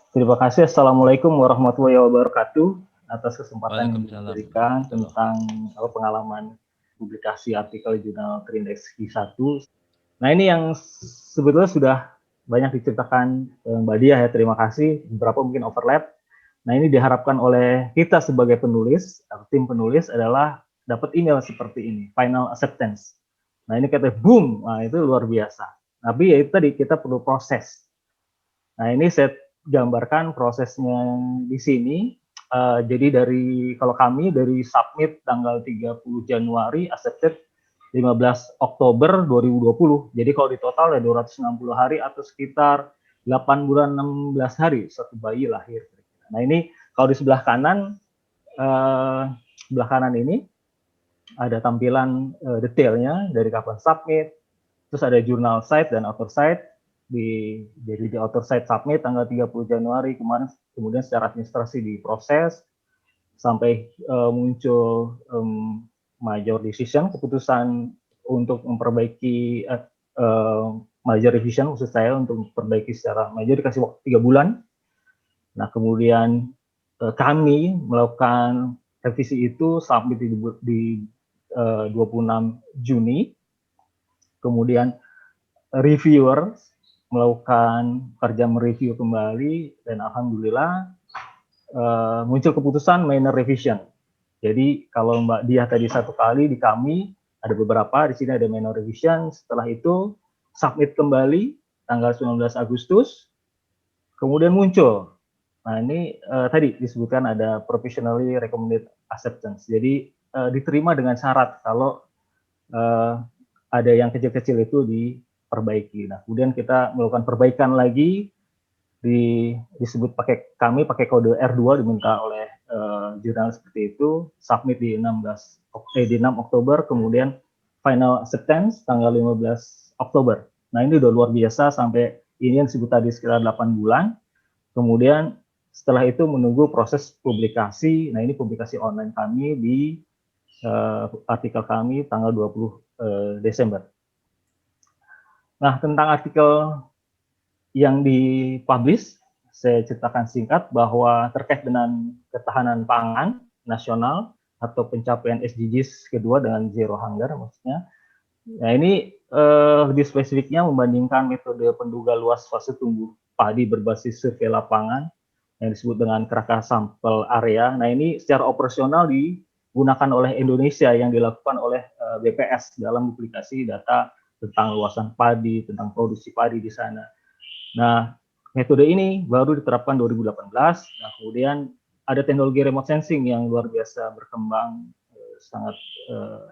Terima kasih. Assalamualaikum warahmatullahi wabarakatuh atas kesempatan yang Waalaikumsalam diberikan warahmatullah. tentang pengalaman publikasi artikel jurnal Terindex Q1. Nah, ini yang sebetulnya sudah banyak diceritakan Mbak Diah ya. Terima kasih. Beberapa mungkin overlap. Nah, ini diharapkan oleh kita sebagai penulis, tim penulis adalah dapat email seperti ini, final acceptance. Nah, ini kata boom, nah itu luar biasa. Tapi ya itu tadi kita perlu proses. Nah, ini saya gambarkan prosesnya di sini. Jadi dari kalau kami dari submit tanggal 30 Januari, accepted 15 Oktober 2020. Jadi kalau di total ada 260 hari atau sekitar 8 bulan 16 hari satu bayi lahir. Nah, ini kalau di sebelah kanan ini ada tampilan detailnya dari kapan submit, terus ada jurnal site dan author site. Jadi di author site submit tanggal 30 Januari kemarin, kemudian secara administrasi diproses sampai muncul major decision, keputusan untuk memperbaiki major revision maksud saya untuk memperbaiki secara major dikasih waktu 3 bulan. Nah, kemudian kami melakukan revisi itu submit di 26 Juni. Kemudian reviewer melakukan kerja mereview kembali dan alhamdulillah muncul keputusan minor revision. Jadi kalau Mbak Diah tadi satu kali di kami ada beberapa, di sini ada minor revision. Setelah itu submit kembali tanggal 19 Agustus, kemudian muncul. Nah, ini tadi disebutkan ada professionally recommended acceptance. Jadi diterima dengan syarat kalau ada yang kecil-kecil itu diperbaiki. Nah, kemudian kita melakukan perbaikan lagi, disebut kami pakai kode R2 diminta oleh jurnal seperti itu, submit di 6 Oktober, kemudian final acceptance tanggal 15 Oktober. Nah, ini udah luar biasa sampai ini yang disebut tadi sekitar 8 bulan. Kemudian setelah itu menunggu proses publikasi. Nah, ini publikasi online kami di artikel kami tanggal 20 Desember. Nah, tentang artikel yang dipublish, saya ceritakan singkat bahwa terkait dengan ketahanan pangan nasional atau pencapaian SDGs kedua dengan zero hunger maksudnya. Nah, ini lebih spesifiknya membandingkan metode penduga luas fase tumbuh padi berbasis survei lapangan yang disebut dengan kerangka sampel area. Nah, ini secara operasional digunakan oleh Indonesia yang dilakukan oleh BPS dalam publikasi data tentang luasan padi, tentang produksi padi di sana. Nah, metode ini baru diterapkan 2018. Nah, kemudian ada teknologi remote sensing yang luar biasa berkembang, sangat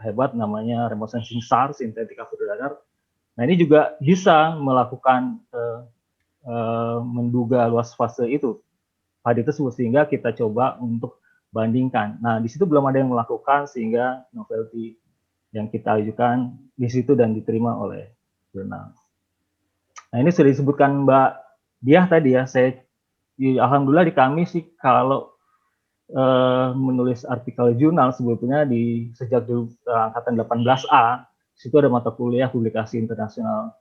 hebat, namanya remote sensing SAR, synthetic aperture radar. Nah, ini juga bisa melakukan menduga luas fase itu padi tersebut, sehingga kita coba untuk bandingkan. Nah, di situ belum ada yang melakukan, sehingga novelty yang kita ajukan di situ dan diterima oleh jurnal. Nah, ini sudah disebutkan Mbak Diah tadi ya, alhamdulillah di kami sih kalau menulis artikel jurnal sebetulnya sejak angkatan 18A, situ ada mata kuliah publikasi internasional,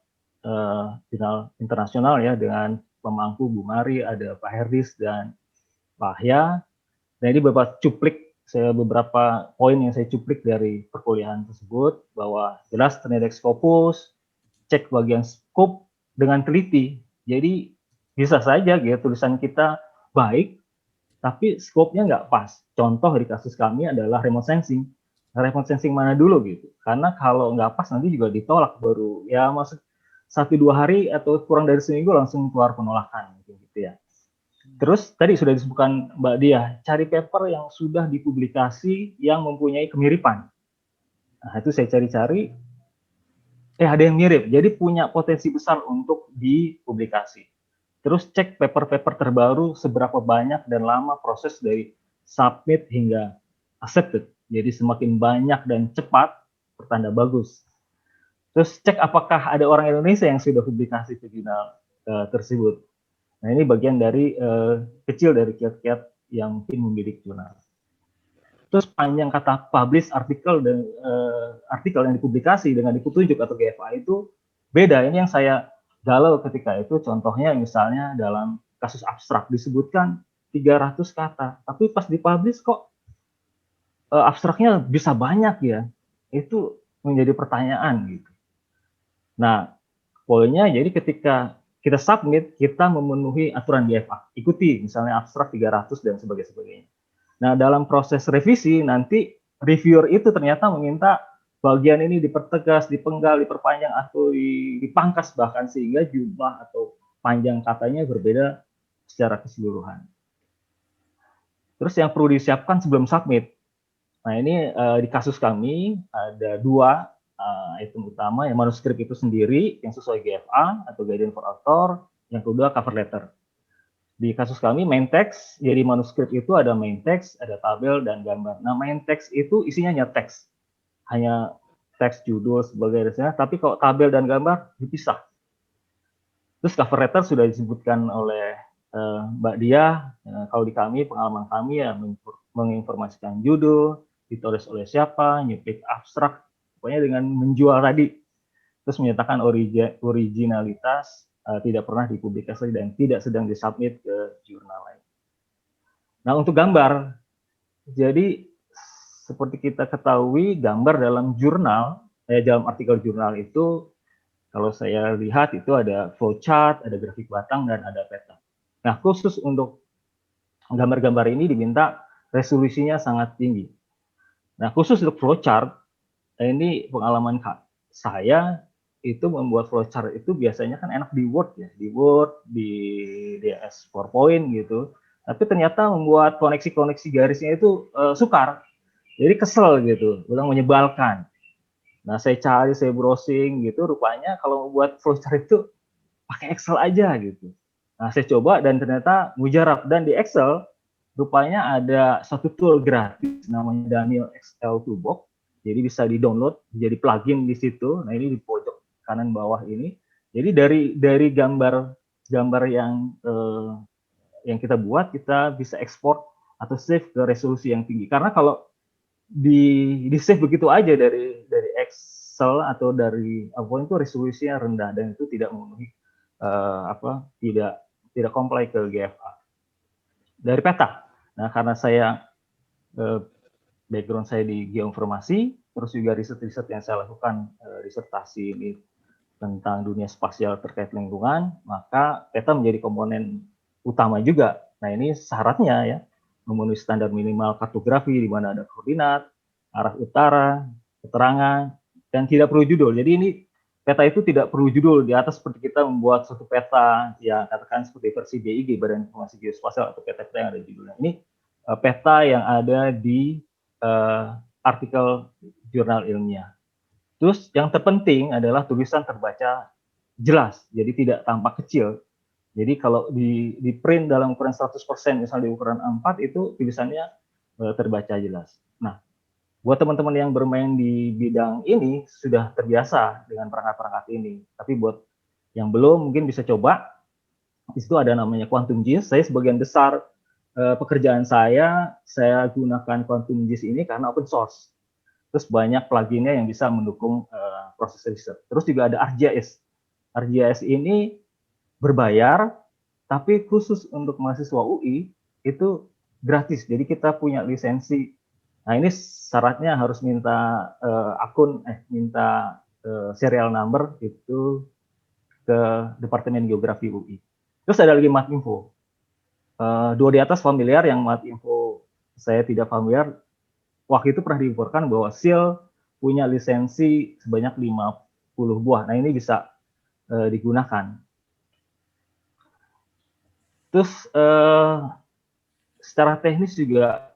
jurnal internasional ya, dengan pemangku Bu Mari, ada Pak Herdis dan Pak Yahya. Nah, ini beberapa poin yang saya cuplik dari perkuliahan tersebut, bahwa jelas ternyata Scopus, cek bagian scope dengan teliti. Jadi bisa saja gitu tulisan kita baik, tapi scope-nya nggak pas. Contoh di kasus kami adalah remote sensing. Remote sensing mana dulu gitu? Karena kalau nggak pas nanti juga ditolak, baru ya masuk 1-2 hari atau kurang dari seminggu langsung keluar penolakan gitu ya. Terus tadi sudah disebutkan Mbak Diah, cari paper yang sudah dipublikasi yang mempunyai kemiripan. Nah, itu saya cari-cari, ada yang mirip, jadi punya potensi besar untuk dipublikasi. Terus cek paper-paper terbaru seberapa banyak dan lama proses dari submit hingga accepted. Jadi semakin banyak dan cepat, pertanda bagus. Terus cek apakah ada orang Indonesia yang sudah publikasi ke jurnal tersebut. Nah, ini bagian dari kecil dari kiat-kiat yang mungkin memiliki jurnal. Terus panjang kata publish artikel dan artikel yang dipublikasi dengan petunjuk atau GFA itu beda. Ini yang saya galau ketika itu, contohnya misalnya dalam kasus abstrak disebutkan 300 kata, tapi pas dipublish kok abstraknya bisa banyak ya. Itu menjadi pertanyaan gitu. Nah, poinnya jadi ketika kita submit, kita memenuhi aturan DFA. Ikuti misalnya abstrak 300 dan sebagainya. Nah, dalam proses revisi nanti reviewer itu ternyata meminta bagian ini dipertegas, dipenggal, diperpanjang atau dipangkas bahkan sehingga jumlah atau panjang katanya berbeda secara keseluruhan. Terus yang perlu disiapkan sebelum submit. Nah, ini di kasus kami ada 2 item utama, yang manuskrip itu sendiri yang sesuai GFA atau Guidance for Author, yang kedua cover letter. Di kasus kami main text, jadi manuskrip itu ada main text, ada tabel dan gambar. Nah, main text itu isinya hanya teks, hanya teks judul sebagai dasarnya, tapi kalau tabel dan gambar dipisah. Terus cover letter sudah disebutkan oleh Mbak Dia. Kalau di kami, pengalaman kami ya menginformasikan judul, ditulis oleh siapa, nyuplik abstrak, pokoknya dengan menjual tadi. Terus menyatakan originalitas, tidak pernah dipublikasi dan tidak sedang disubmit ke jurnal lain. Nah, untuk gambar, jadi seperti kita ketahui, gambar dalam jurnal, dalam artikel jurnal itu, kalau saya lihat itu ada flowchart, ada grafik batang, dan ada peta. Nah, khusus untuk gambar-gambar ini diminta resolusinya sangat tinggi. Nah, khusus untuk flowchart, ini pengalaman saya itu membuat flowchart itu biasanya kan enak di Word ya, di Word, di DS PowerPoint gitu. Tapi ternyata membuat koneksi-koneksi garisnya itu sukar. Jadi kesel gitu, ulang menyebalkan. Nah, saya cari, saya browsing gitu, rupanya kalau membuat flowchart itu pakai Excel aja gitu. Nah, saya coba dan ternyata mujarab. Dan di Excel rupanya ada satu tool gratis namanya Daniel Excel Toolbox. Jadi bisa di-download, jadi plugin di situ. Nah, ini di pojok kanan bawah ini. Jadi dari gambar yang kita buat, kita bisa ekspor atau save ke resolusi yang tinggi. Karena kalau di save begitu aja dari Excel atau dari PowerPoint itu resolusinya rendah dan itu tidak memenuhi tidak comply ke GFA. Dari peta. Nah, karena saya background saya di geoinformasi, terus juga riset-riset yang saya lakukan disertasi ini tentang dunia spasial terkait lingkungan, maka peta menjadi komponen utama juga. Nah, ini syaratnya ya, memenuhi standar minimal kartografi di mana ada koordinat, arah utara, keterangan, dan tidak perlu judul. Jadi ini peta itu tidak perlu judul, di atas seperti kita membuat suatu peta yang katakan seperti versi BIG, Badan Informasi Geospasial, atau peta-peta yang ada judulnya. Ini peta yang ada di artikel jurnal ilmiah. Terus yang terpenting adalah tulisan terbaca jelas, jadi tidak tampak kecil. Jadi kalau di print dalam ukuran 100%, misalnya di ukuran A4, itu tulisannya terbaca jelas. Nah, buat teman-teman yang bermain di bidang ini, sudah terbiasa dengan perangkat-perangkat ini. Tapi buat yang belum, mungkin bisa coba. Di situ ada namanya Quantum JIS. Saya sebagian besar pekerjaan saya gunakan Quantum JIS ini karena open source. Terus banyak pluginnya yang bisa mendukung proses riset. Terus juga ada ArcGIS. ArcGIS ini berbayar, tapi khusus untuk mahasiswa UI itu gratis. Jadi kita punya lisensi. Nah, ini syaratnya harus minta minta serial number itu ke Departemen Geografi UI. Terus ada lagi Matinfo. 2 di atas familiar, yang Matinfo saya tidak familiar. Waktu itu pernah dilaporkan bahwa SIL punya lisensi sebanyak 50 buah. Nah, ini bisa digunakan. Terus secara teknis juga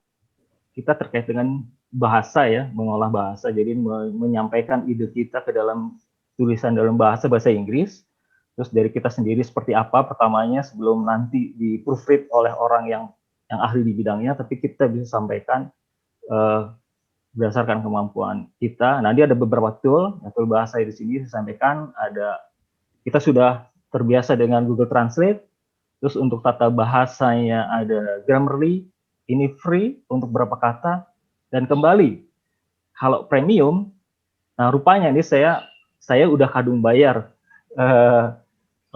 kita terkait dengan bahasa ya, mengolah bahasa. Jadi menyampaikan ide kita ke dalam tulisan dalam bahasa Inggris. Terus dari kita sendiri seperti apa pertamanya sebelum nanti di proofread oleh orang yang ahli di bidangnya, tapi kita bisa sampaikan berdasarkan kemampuan kita. Nah, dia ada beberapa tool bahasa di sini saya sampaikan. Kita sudah terbiasa dengan Google Translate. Terus untuk tata bahasanya ada Grammarly, ini free untuk berapa kata, dan kembali kalau premium, nah rupanya ini saya udah kadung bayar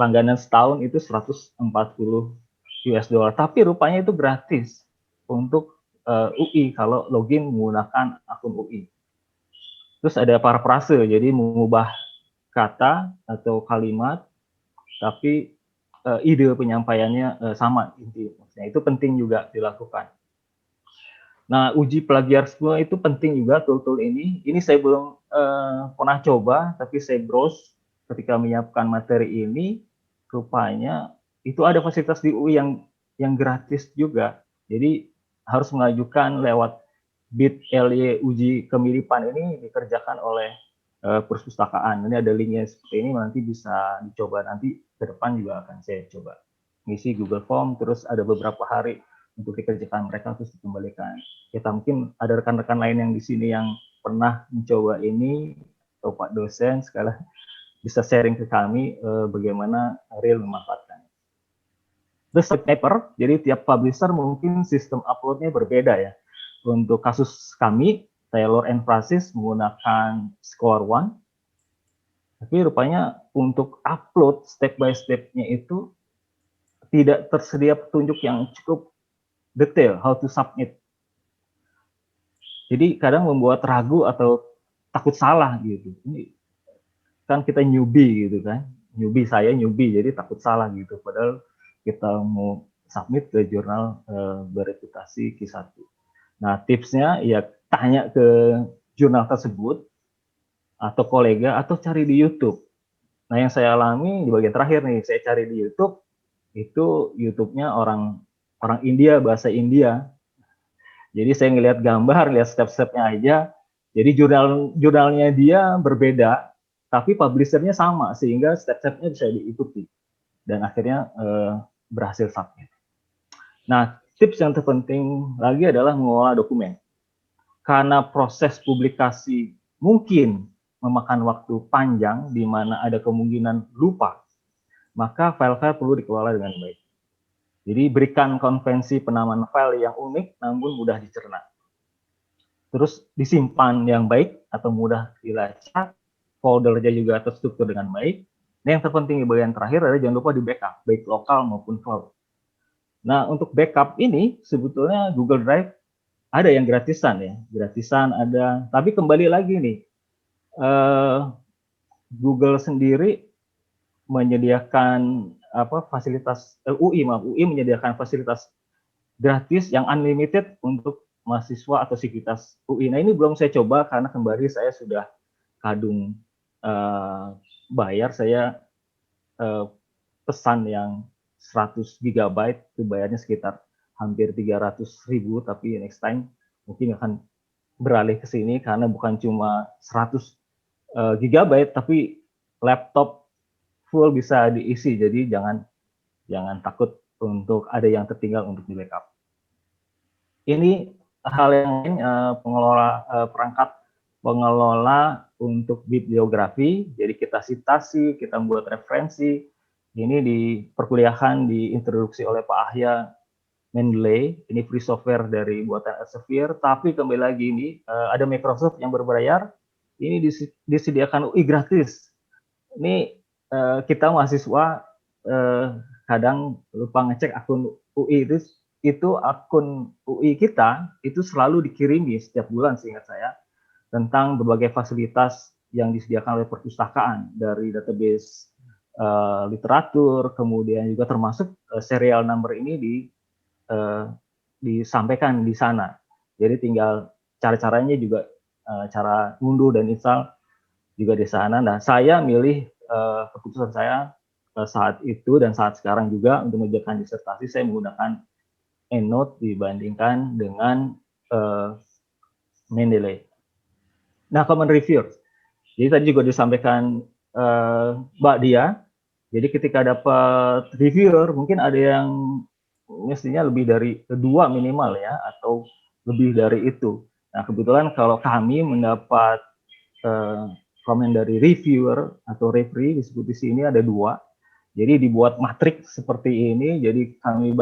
langganan setahun itu 140 US dollar, tapi rupanya itu gratis untuk UI kalau login menggunakan akun UI. Terus ada paraphrase, jadi mengubah kata atau kalimat, tapi ide penyampaiannya sama intinya. Itu penting juga dilakukan. Nah, uji plagiarisme itu penting juga tool-tool ini. Ini saya belum pernah coba, tapi saya browse ketika menyiapkan materi ini, rupanya itu ada fasilitas di UI yang gratis juga. Jadi harus mengajukan lewat bit.ly uji kemiripan ini dikerjakan oleh perpustakaan. Ini ada linknya seperti ini, nanti bisa dicoba, nanti ke depan juga akan saya coba. Ngisi Google Form, terus ada beberapa hari untuk dikerjakan mereka, terus dikembalikan. Kita mungkin ada rekan-rekan lain yang di sini yang pernah mencoba ini, atau Pak dosen, sekali bisa sharing ke kami bagaimana real memanfaatkan. Terus paper, jadi tiap publisher mungkin sistem uploadnya berbeda ya. Untuk kasus kami, Taylor and Francis menggunakan Scholar One, tapi rupanya untuk upload step by step-nya itu tidak tersedia petunjuk yang cukup detail how to submit. Jadi kadang membuat ragu atau takut salah gitu. Ini kan kita newbie gitu kan, saya newbie jadi takut salah gitu. Padahal kita mau submit ke jurnal bereputasi Q1. Nah, tipsnya ya tanya ke jurnal tersebut atau kolega atau cari di YouTube. Nah, yang saya alami di bagian terakhir nih, saya cari di YouTube, itu YouTube-nya orang India, bahasa India. Jadi saya ngelihat gambar, lihat step-stepnya aja. Jadi jurnalnya dia berbeda, tapi publishernya sama, sehingga step-stepnya bisa diikuti. Dan akhirnya berhasil submit. Nah, tips yang terpenting lagi adalah mengelola dokumen. Karena proses publikasi mungkin memakan waktu panjang, di mana ada kemungkinan lupa, maka file-file perlu dikelola dengan baik. Jadi berikan konvensi penamaan file yang unik namun mudah dicerna. Terus disimpan yang baik atau mudah dilacak, foldernya juga terstruktur dengan baik. Nah, yang terpenting di bagian terakhir adalah jangan lupa di backup, baik lokal maupun cloud. Nah, untuk backup ini sebetulnya Google Drive ada yang gratisan ya, gratisan ada. Tapi kembali lagi nih, Google sendiri menyediakan fasilitas UI menyediakan fasilitas gratis yang unlimited untuk mahasiswa atau sivitas UI. Nah, ini belum saya coba karena kembali saya sudah kadung bayar. Saya pesan yang 100 GB itu bayarnya sekitar hampir 300.000, tapi next time mungkin akan beralih ke sini karena bukan cuma 100 GB tapi laptop full bisa diisi. Jadi jangan takut untuk ada yang tertinggal untuk di backup. Ini hal yang lain, perangkat pengelola untuk bibliografi. Jadi kita citasi, kita membuat referensi. Ini di perkuliahan diintroduksi oleh Pak Ahya Mendeley. Ini free software dari buatan Elsevier. Tapi kembali lagi ini ada Microsoft yang berbayar. Ini disediakan UI gratis. Ini kita mahasiswa kadang lupa ngecek akun UI itu akun UI kita itu selalu dikirimi setiap bulan seingat saya tentang berbagai fasilitas yang disediakan oleh perpustakaan, dari database literatur, kemudian juga termasuk serial number ini disampaikan di sana. Jadi tinggal cara-caranya juga cara ngunduh dan install juga di sana. Nah, saya milih keputusan saya saat itu dan saat sekarang juga untuk mengerjakan disertasi saya menggunakan EndNote dibandingkan dengan Mendeley. Nah, common review. Jadi tadi juga disampaikan Mbak Dia. Jadi ketika dapat reviewer mungkin ada yang mestinya lebih dari 2 minimal ya, atau lebih dari itu. Nah, kebetulan kalau kami mendapat komen dari reviewer atau referee disebut di sini ada 2. Jadi dibuat matriks seperti ini. Jadi kami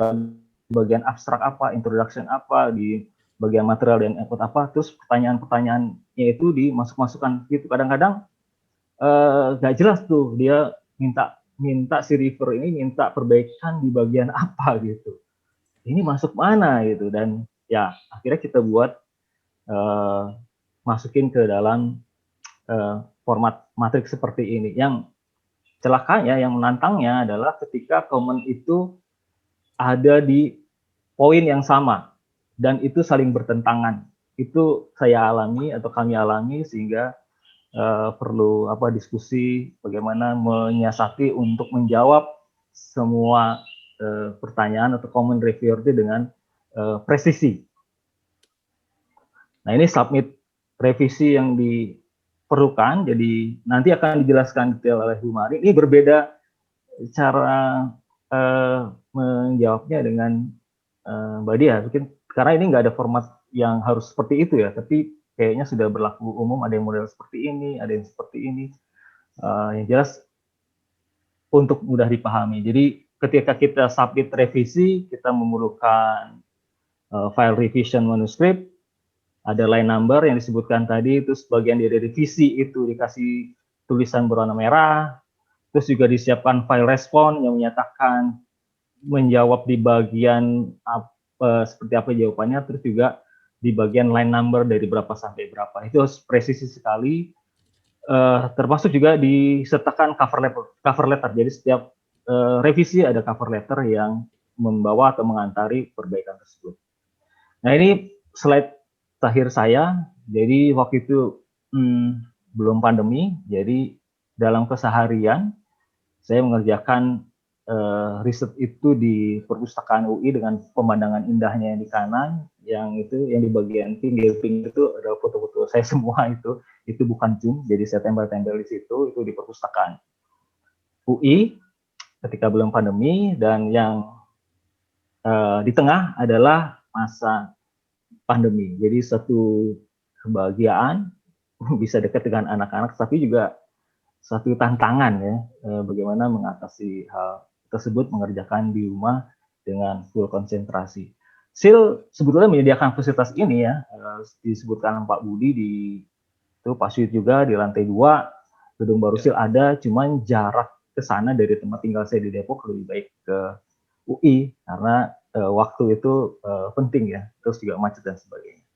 bagian abstrak apa, introduction apa, di bagian material dan output apa, terus pertanyaan-pertanyaannya itu dimasuk-masukkan gitu. Kadang-kadang nggak jelas tuh dia minta minta si River ini minta perbaikan di bagian apa gitu. Ini masuk mana gitu, dan ya akhirnya kita buat masukin ke dalam format matriks seperti ini. Yang celakanya, yang menantangnya adalah ketika komen itu ada di poin yang sama dan itu saling bertentangan. Itu saya alami atau kami alami, sehingga perlu diskusi bagaimana menyiasati untuk menjawab semua pertanyaan atau komen reviewer itu dengan presisi. Nah, ini submit revisi yang diperlukan, jadi nanti akan dijelaskan detail oleh Bu Mari. Ini berbeda cara menjawabnya dengan Mbak Dia, mungkin karena ini nggak ada format yang harus seperti itu ya, tapi kayaknya sudah berlaku umum, ada yang model seperti ini, ada yang seperti ini. Yang jelas untuk mudah dipahami. Jadi ketika kita submit revisi, kita memerlukan file revision manuscript, ada line number yang disebutkan tadi, terus bagian dari revisi itu dikasih tulisan berwarna merah, terus juga disiapkan file respon yang menyatakan menjawab di bagian seperti apa jawabannya, terus juga di bagian line number dari berapa sampai berapa. Itu harus presisi sekali. Termasuk juga disertakan cover letter. Jadi setiap revisi ada cover letter yang membawa atau mengantari perbaikan tersebut. Nah, ini slide terakhir saya. Jadi waktu itu belum pandemi, jadi dalam keseharian saya mengerjakan riset itu di perpustakaan UI dengan pemandangan indahnya di kanan, yang itu yang di bagian pinggir itu ada foto-foto saya semua, itu bukan zoom, jadi saya tempel-tempel di situ, itu di perpustakaan UI ketika belum pandemi. Dan yang di tengah adalah masa pandemi, jadi satu kebahagiaan bisa dekat dengan anak-anak, tapi juga satu tantangan ya, bagaimana mengatasi hal tersebut, mengerjakan di rumah dengan full konsentrasi. SIL sebetulnya menyediakan fasilitas ini ya, disebutkan Pak Budi di itu Pasuit juga di lantai 2, gedung baru SIL ada, cuman jarak ke sana dari tempat tinggal saya di Depok lebih baik ke UI karena waktu itu penting ya, terus juga macet dan sebagainya.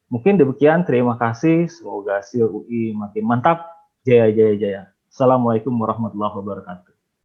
Mungkin demikian, terima kasih, semoga SIL UI makin mantap. Jaya, jaya, jaya. Assalamualaikum warahmatullahi wabarakatuh.